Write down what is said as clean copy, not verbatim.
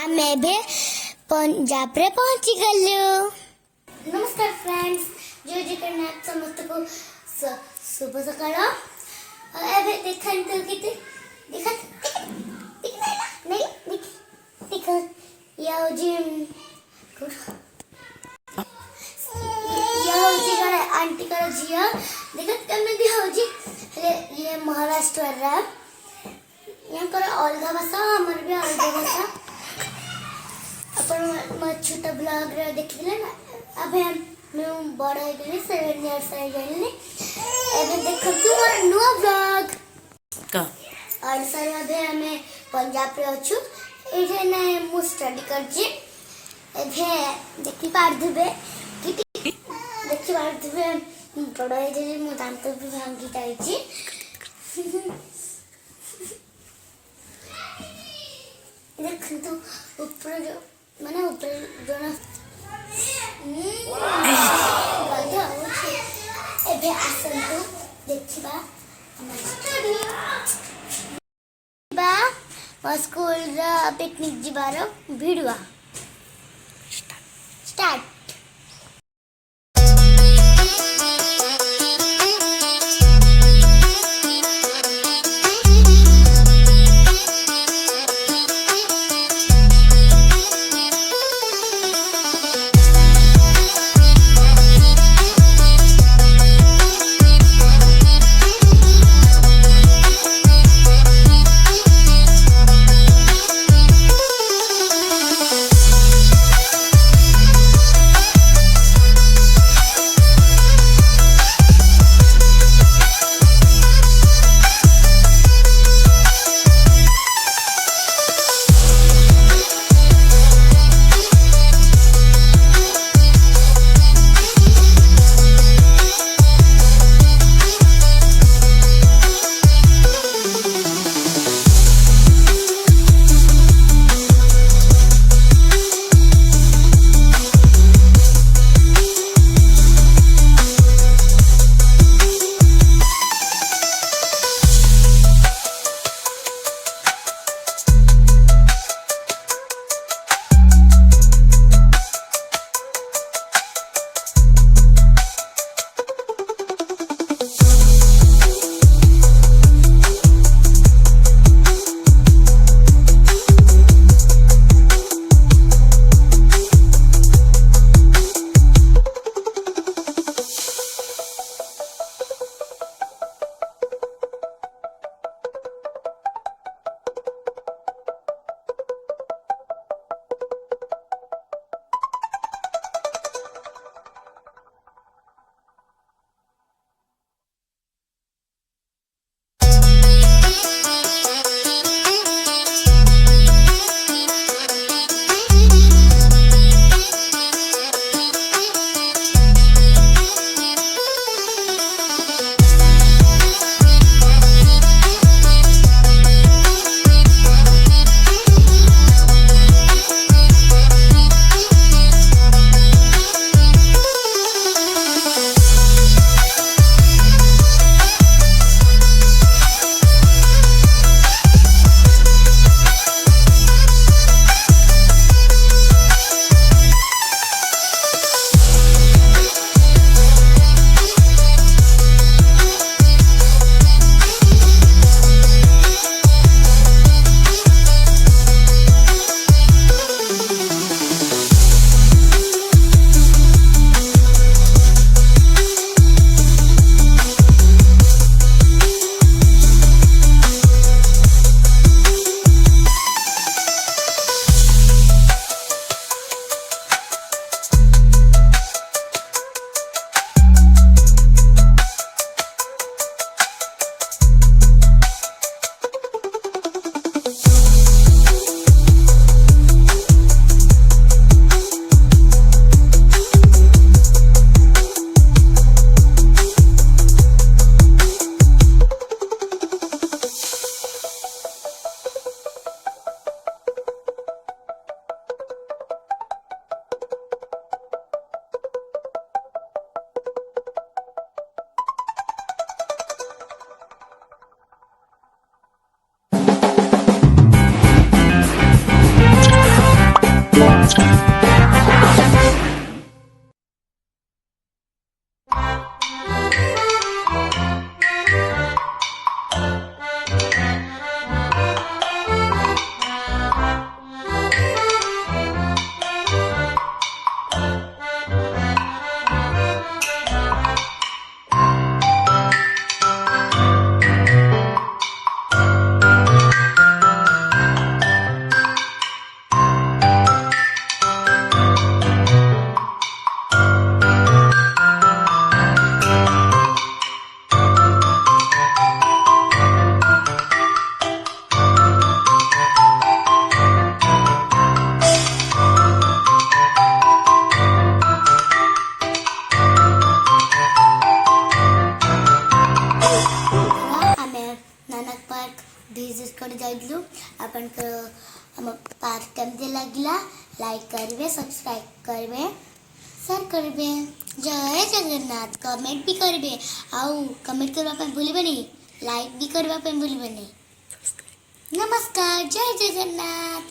ଆମେ ଏବେ ପଞ୍ଜାବରେ ପହଞ୍ଚି ଗଲୁ। ନମସ୍କାର ଫ୍ରେଣ୍ଡସ୍, ଜୟ ଜଗନ୍ନାଥ ସମସ୍ତଙ୍କୁ ଶୁଭ ସକାଳ। ଏବେ ଦେଖନ୍ତୁ କେତେ ଜଣେ ଆଣ୍ଟିଙ୍କର ଝିଅ ଦେଖ କେମିତି ହଉଛି। ହେଲେ ଇଏ ମହାରାଷ୍ଟ୍ରର, ୟାଙ୍କର ଅଲଗା ଭାଷା, ଆମର ବି ଅଲଗା ଭାଷା। ଆପଣ ମୋ ଛୋଟ ବ୍ଲଗ୍ରେ ଦେଖିଥିଲେ ନା। ଏବେ ମୁଁ ବଡ଼ ହେଇଗଲି, 7 years ହେଇଗଲିଣି। ଏବେ ଦେଖନ୍ତୁ ମୋର ନୂଆ ବ୍ଲଗ୍। ଓଡ଼ିଶାରେ ଏବେ ଆମେ ପଞ୍ଜାବରେ ଅଛୁ। ଏଇଠି ମୁଁ ଷ୍ଟଡି କରୁଛି। ଏବେ ଦେଖିପାରୁଥିବେ ବଡ଼ ହେଇଯାଇଛି, ମୋ ଦାନ୍ତ ବି ଭାଙ୍ଗି ଯାଇଛି। ଦେଖନ୍ତୁ ଉପରେ ଜଣେ ଏବେ ଆସନ୍ତୁ ଦେଖିବା ମୋ ସ୍କୁଲର ପିକନିକ୍ ଯିବାର ଭିଡ଼ିଓ ଷ୍ଟାର୍ଟ। আর কেমতে লাগিলা লাইক করবে সবস্ক্রাইব করবে शेयर करबे जय जगन्नाथ कमेंट भी करबे आउ कमेंट करबा पे भूलबे नहीं लाइक भी करबा पे भूलबे नहीं नमस्कार जय जगन्नाथ।